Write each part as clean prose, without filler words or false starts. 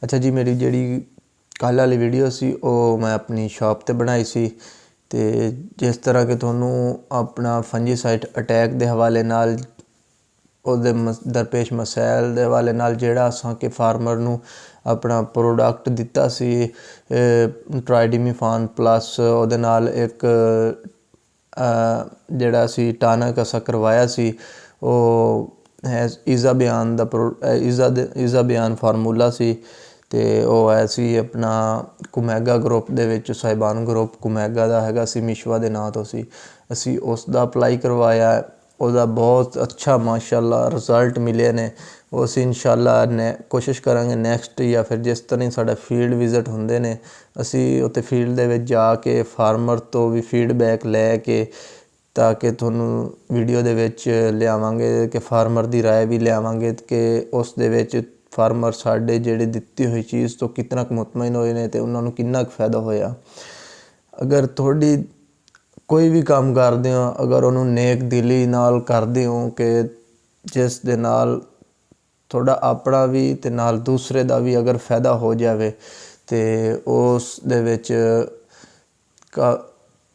अच्छा जी, मेरी जिहड़ी कल वाली वीडियो सी वो मैं अपनी शॉप ते बनाई सी ते जिस तरह के तुहानू अपना फंजीसाइड अटैक दे हवाले नाल ਉਹਦੇ ਦਰਪੇਸ਼ ਮਸੈਲ ਦੇ ਹਵਾਲੇ ਨਾਲ ਜਿਹੜਾ ਅਸਾਂ ਕਿ ਫਾਰਮਰ ਨੂੰ ਆਪਣਾ ਪ੍ਰੋਡਕਟ ਦਿੱਤਾ ਸੀ ਟਰਾਈਡੀਮੀਫਾਨ ਪਲੱਸ ਉਹਦੇ ਨਾਲ ਇੱਕ ਜਿਹੜਾ ਅਸੀਂ ਟਾਨਕ ਅਸਾਂ ਕਰਵਾਇਆ ਸੀ ਉਹ ਹੈ ਈਜ਼ਾ ਬਿਆਨ ਦਾ ਈਜ਼ਾ ਬਿਆਨ ਫਾਰਮੂਲਾ ਸੀ ਅਤੇ ਉਹ ਹੈ ਸੀ ਆਪਣਾ ਕੁਮੈਗਾ ਗਰੁੱਪ ਦੇ ਵਿੱਚ ਸਾਹਿਬਾਨ ਗਰੁੱਪ ਕੁਮੈਗਾ ਦਾ ਹੈਗਾ ਸੀ ਮਿਸ਼ਵਾ ਦੇ ਨਾਂ ਤੋਂ ਸੀ ਅਸੀਂ ਉਸ ਦਾ ਅਪਲਾਈ ਕਰਵਾਇਆ ਉਹਦਾ ਬਹੁਤ ਅੱਛਾ ਮਾਸ਼ਾਅੱਲਾ ਰਿਜ਼ਲਟ ਮਿਲੇ ਨੇ ਉਹ ਅਸੀਂ ਇਨਸ਼ਾਅੱਲਾ ਕੋਸ਼ਿਸ਼ ਕਰਾਂਗੇ ਨੈਕਸਟ ਜਾਂ ਫਿਰ ਜਿਸ ਤਰ੍ਹਾਂ ਹੀ ਸਾਡਾ ਫੀਲਡ ਵਿਜ਼ਿਟ ਹੁੰਦੇ ਨੇ ਅਸੀਂ ਉੱਥੇ ਫੀਲਡ ਦੇ ਵਿੱਚ ਜਾ ਕੇ ਫਾਰਮਰ ਤੋਂ ਵੀ ਫੀਡਬੈਕ ਲੈ ਕੇ ਤਾਂ ਕਿ ਤੁਹਾਨੂੰ ਵੀਡੀਓ ਦੇ ਵਿੱਚ ਲਿਆਵਾਂਗੇ ਕਿ ਫਾਰਮਰ ਦੀ ਰਾਏ ਵੀ ਲਿਆਵਾਂਗੇ ਕਿ ਉਸ ਦੇ ਵਿੱਚ ਫਾਰਮਰ ਸਾਡੇ ਜਿਹੜੇ ਦਿੱਤੀ ਹੋਈ ਚੀਜ਼ ਤੋਂ ਕਿਤਨਾ ਕੁ ਮੁਤਮਈਨ ਹੋਏ ਨੇ ਅਤੇ ਉਹਨਾਂ ਨੂੰ ਕਿੰਨਾ ਕੁ ਫਾਇਦਾ ਹੋਇਆ। ਅਗਰ ਤੁਹਾਡੀ ਕੋਈ ਵੀ ਕੰਮ ਕਰਦੇ ਹੋ ਅਗਰ ਉਹਨੂੰ ਨੇਕ ਦਿਲੀ ਨਾਲ ਕਰਦੇ ਹੋ ਕਿ ਜਿਸ ਦੇ ਨਾਲ ਤੁਹਾਡਾ ਆਪਣਾ ਵੀ ਅਤੇ ਨਾਲ ਦੂਸਰੇ ਦਾ ਵੀ ਅਗਰ ਫਾਇਦਾ ਹੋ ਜਾਵੇ ਅਤੇ ਉਸ ਦੇ ਵਿੱਚ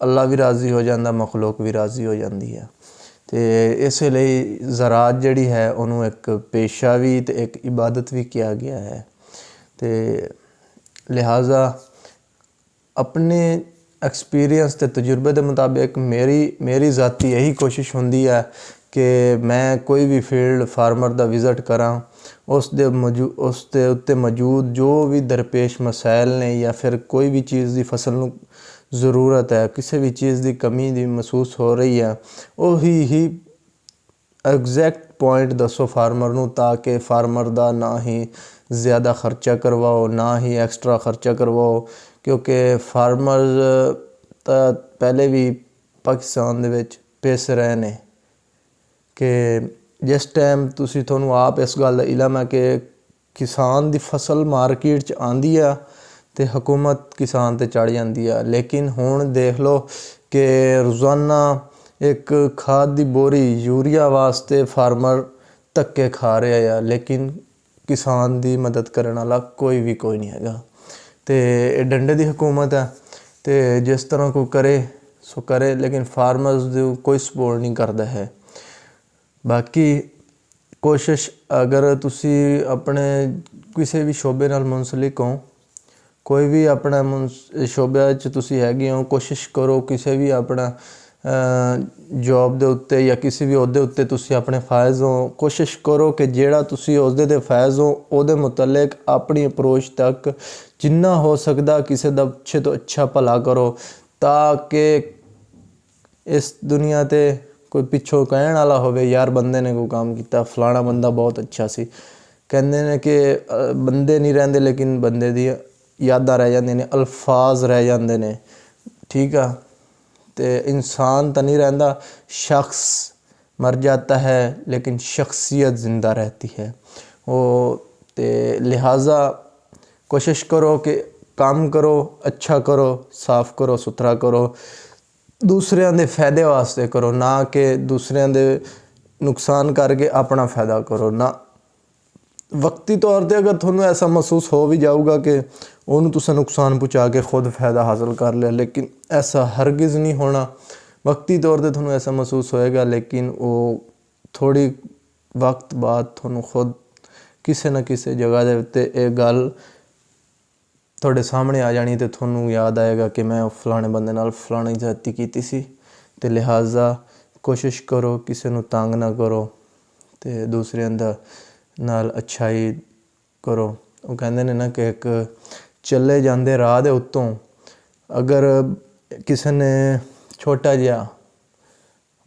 ਅੱਲਾ ਵੀ ਰਾਜ਼ੀ ਹੋ ਜਾਂਦਾ ਮਖਲੂਕ ਵੀ ਰਾਜ਼ੀ ਹੋ ਜਾਂਦੀ ਹੈ ਅਤੇ ਇਸੇ ਲਈ ਜ਼ਰਾਅਤ ਜਿਹੜੀ ਹੈ ਉਹਨੂੰ ਇੱਕ ਪੇਸ਼ਾ ਵੀ ਅਤੇ ਇੱਕ ਇਬਾਦਤ ਵੀ ਕਿਹਾ ਗਿਆ ਹੈ ਅਤੇ ਲਿਹਾਜ਼ਾ ਆਪਣੇ ਐਕਸਪੀਰੀਅੰਸ ਅਤੇ ਤਜਰਬੇ ਦੇ ਮੁਤਾਬਿਕ ਮੇਰੀ ਜ਼ਾਤੀ ਇਹੀ ਕੋਸ਼ਿਸ਼ ਹੁੰਦੀ ਹੈ ਕਿ ਮੈਂ ਕੋਈ ਵੀ ਫੀਲਡ ਫਾਰਮਰ ਦਾ ਵਿਜ਼ਿਟ ਕਰਾਂ ਉਸ ਦੇ ਉੱਤੇ ਮੌਜੂਦ ਜੋ ਵੀ ਦਰਪੇਸ਼ ਮਸਾਇਲ ਨੇ ਜਾਂ ਫਿਰ ਕੋਈ ਵੀ ਚੀਜ਼ ਦੀ ਫਸਲ ਨੂੰ ਜ਼ਰੂਰਤ ਹੈ ਕਿਸੇ ਵੀ ਚੀਜ਼ ਦੀ ਕਮੀ ਦੀ ਮਹਿਸੂਸ ਹੋ ਰਹੀ ਹੈ ਉਹੀ ਐਗਜ਼ੈਕਟ ਪੁਆਇੰਟ ਦੱਸੋ ਫਾਰਮਰ ਨੂੰ ਤਾਂ ਕਿ ਫਾਰਮਰ ਦਾ ਨਾ ਹੀ ਜ਼ਿਆਦਾ ਖਰਚਾ ਕਰਵਾਓ ਨਾ ਹੀ ਐਕਸਟਰਾ ਖਰਚਾ ਕਰਵਾਓ ਕਿਉਂਕਿ ਫਾਰਮਰਜ਼ ਤਾਂ ਪਹਿਲੇ ਵੀ ਪਾਕਿਸਤਾਨ ਦੇ ਵਿੱਚ ਪਿਸ ਰਹੇ ਨੇ ਕਿ ਜਿਸ ਟਾਈਮ ਤੁਹਾਨੂੰ ਆਪ ਇਸ ਗੱਲ ਦਾ ਇਲਮ ਹੈ ਕਿ ਕਿਸਾਨ ਦੀ ਫਸਲ ਮਾਰਕੀਟ 'ਚ ਆਉਂਦੀ ਆ ਅਤੇ ਹਕੂਮਤ ਕਿਸਾਨ 'ਤੇ ਚੜ੍ਹ ਜਾਂਦੀ ਆ ਲੇਕਿਨ ਹੁਣ ਦੇਖ ਲਓ ਕਿ ਰੋਜ਼ਾਨਾ ਇੱਕ ਖਾਦ ਦੀ ਬੋਰੀ ਯੂਰੀਆ ਵਾਸਤੇ ਫਾਰਮਰ ਧੱਕੇ ਖਾ ਰਿਹਾ ਆ ਲੇਕਿਨ ਕਿਸਾਨ ਦੀ ਮਦਦ ਕਰਨ ਵਾਲਾ ਕੋਈ ਨਹੀਂ ਹੈਗਾ ਅਤੇ ਇਹ ਡੰਡੇ ਦੀ ਹਕੂਮਤ ਹੈ ਅਤੇ ਜਿਸ ਤਰ੍ਹਾਂ ਕੋਈ ਕਰੇ ਸੋ ਕਰੇ ਲੇਕਿਨ ਫਾਰਮਰਸ ਨੂੰ ਕੋਈ ਸਪੋਰਟ ਨਹੀਂ ਕਰਦਾ ਹੈ। ਬਾਕੀ ਕੋਸ਼ਿਸ਼ ਅਗਰ ਤੁਸੀਂ ਆਪਣੇ ਕਿਸੇ ਵੀ ਸ਼ੋਬੇ ਨਾਲ ਮੁਨਸਲਿਕ ਹੋ ਕੋਈ ਵੀ ਆਪਣਾ ਸ਼ੋਬੇ 'ਚ ਤੁਸੀਂ ਹੈਗੇ ਹੋ ਕੋਸ਼ਿਸ਼ ਕਰੋ ਕਿਸੇ ਵੀ ਆਪਣਾ ਜੋਬ ਦੇ ਉੱਤੇ ਜਾਂ ਕਿਸੇ ਵੀ ਅਹੁਦੇ ਉੱਤੇ ਤੁਸੀਂ ਆਪਣੇ ਫਾਇਜ਼ ਹੋ ਕੋਸ਼ਿਸ਼ ਕਰੋ ਕਿ ਜਿਹੜਾ ਤੁਸੀਂ ਅਹੁਦੇ 'ਤੇ ਫਾਇਜ਼ ਹੋ ਉਹਦੇ ਮੁਤਲਕ ਆਪਣੀ ਅਪਰੋਚ ਤੱਕ ਜਿੰਨਾ ਹੋ ਸਕਦਾ ਕਿਸੇ ਦਾ ਅੱਛੇ ਤੋਂ ਅੱਛਾ ਭਲਾ ਕਰੋ ਤਾਂ ਕਿ ਇਸ ਦੁਨੀਆ 'ਤੇ ਕੋਈ ਪਿੱਛੋਂ ਕਹਿਣ ਵਾਲਾ ਹੋਵੇ ਯਾਰ ਬੰਦੇ ਨੇ ਕੋਈ ਕੰਮ ਕੀਤਾ ਫਲਾਣਾ ਬੰਦਾ ਬਹੁਤ ਅੱਛਾ ਸੀ ਕਹਿੰਦੇ ਨੇ ਕਿ ਬੰਦੇ ਨਹੀਂ ਰਹਿੰਦੇ ਲੇਕਿਨ ਬੰਦੇ ਦੀ ਯਾਦਾਂ ਰਹਿ ਜਾਂਦੀਆਂ ਨੇ ਅਲਫਾਜ਼ ਰਹਿ ਜਾਂਦੇ ਨੇ ਠੀਕ ਆ ਅਤੇ ਇਨਸਾਨ ਤਾਂ ਨਹੀਂ ਰਹਿੰਦਾ ਸ਼ਖਸ ਮਰ ਜਾਤਾ ਹੈ ਲੇਕਿਨ ਸ਼ਖਸੀਅਤ ਜ਼ਿੰਦਾ ਰਹਿਤੀ ਹੈ ਉਹ ਅਤੇ ਲਿਹਾਜ਼ਾ ਕੋਸ਼ਿਸ਼ ਕਰੋ ਕਿ ਕੰਮ ਕਰੋ ਅੱਛਾ ਕਰੋ ਸਾਫ਼ ਕਰੋ ਸੁਥਰਾ ਕਰੋ ਦੂਸਰਿਆਂ ਦੇ ਫਾਇਦੇ ਵਾਸਤੇ ਕਰੋ ਨਾ ਕਿ ਦੂਸਰਿਆਂ ਦੇ ਨੁਕਸਾਨ ਕਰਕੇ ਆਪਣਾ ਫਾਇਦਾ ਕਰੋ ਨਾ ਵਕਤੀ ਤੌਰ 'ਤੇ ਅਗਰ ਤੁਹਾਨੂੰ ਐਸਾ ਮਹਿਸੂਸ ਹੋ ਵੀ ਜਾਊਗਾ ਕਿ ਉਹਨੂੰ ਤੁਸੀਂ ਨੁਕਸਾਨ ਪਹੁੰਚਾ ਕੇ ਖੁਦ ਫਾਇਦਾ ਹਾਸਲ ਕਰ ਲਿਆ ਲੇਕਿਨ ਐਸਾ ਹਰਗਿਜ਼ ਨਹੀਂ ਹੋਣਾ ਵਕਤੀ ਤੌਰ 'ਤੇ ਤੁਹਾਨੂੰ ਐਸਾ ਮਹਿਸੂਸ ਹੋਏਗਾ ਲੇਕਿਨ ਉਹ ਥੋੜ੍ਹੀ ਵਕਤ ਬਾਅਦ ਤੁਹਾਨੂੰ ਖੁਦ ਕਿਸੇ ਨਾ ਕਿਸੇ ਜਗ੍ਹਾ ਦੇ ਉੱਤੇ ਇਹ ਗੱਲ ਤੁਹਾਡੇ ਸਾਹਮਣੇ ਆ ਜਾਣੀ ਅਤੇ ਤੁਹਾਨੂੰ ਯਾਦ ਆਏਗਾ ਕਿ ਮੈਂ ਫਲਾਣੇ ਬੰਦੇ ਨਾਲ ਫਲਾਣੀ ਜ਼ਿਆਦਤੀ ਕੀਤੀ ਸੀ ਅਤੇ ਲਿਹਾਜ਼ਾ ਕੋਸ਼ਿਸ਼ ਕਰੋ ਕਿਸੇ ਨੂੰ ਤੰਗ ਨਾ ਕਰੋ ਅਤੇ ਦੂਸਰਿਆਂ ਦਾ ਨਾਲ ਅੱਛਾਈ ਕਰੋ ਉਹ ਕਹਿੰਦੇ ਨੇ ਨਾ ਕਿ ਇੱਕ ਚੱਲੇ ਜਾਂਦੇ ਰਾਹ ਦੇ ਉੱਤੋਂ ਅਗਰ ਕਿਸੇ ਨੇ ਛੋਟਾ ਜਿਹਾ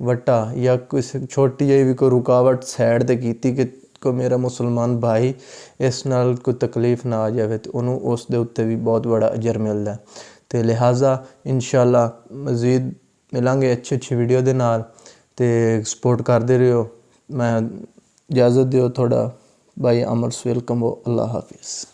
ਵੱਟਾ ਜਾਂ ਕਿਸੇ ਛੋਟੀ ਜਿਹੀ ਵੀ ਕੋਈ ਰੁਕਾਵਟ ਸਾਈਡ 'ਤੇ ਕੀਤੀ ਕਿ ਕੋਈ ਮੇਰਾ ਮੁਸਲਮਾਨ ਭਾਈ ਇਸ ਨਾਲ ਕੋਈ ਤਕਲੀਫ ਨਾ ਆ ਜਾਵੇ ਅਤੇ ਉਹਨੂੰ ਉਸ ਦੇ ਉੱਤੇ ਵੀ ਬਹੁਤ ਬੜਾ ਅਜਰ ਮਿਲਦਾ ਅਤੇ ਲਿਹਾਜ਼ਾ ਇਨਸ਼ਾਅੱਲਾ ਮਜ਼ੀਦ ਮਿਲਾਂਗੇ ਅੱਛੀ ਵੀਡੀਓ ਦੇ ਨਾਲ ਅਤੇ ਸਪੋਰਟ ਕਰਦੇ ਰਹੋ ਮੈਂ ਇਜਾਜ਼ਤ ਦਿਓ ਤੁਹਾਡਾ ਭਾਈ ਅਮਰ ਸਵੇਲਕਮ ਅੱਲਾ ਹਾਫਿਜ਼।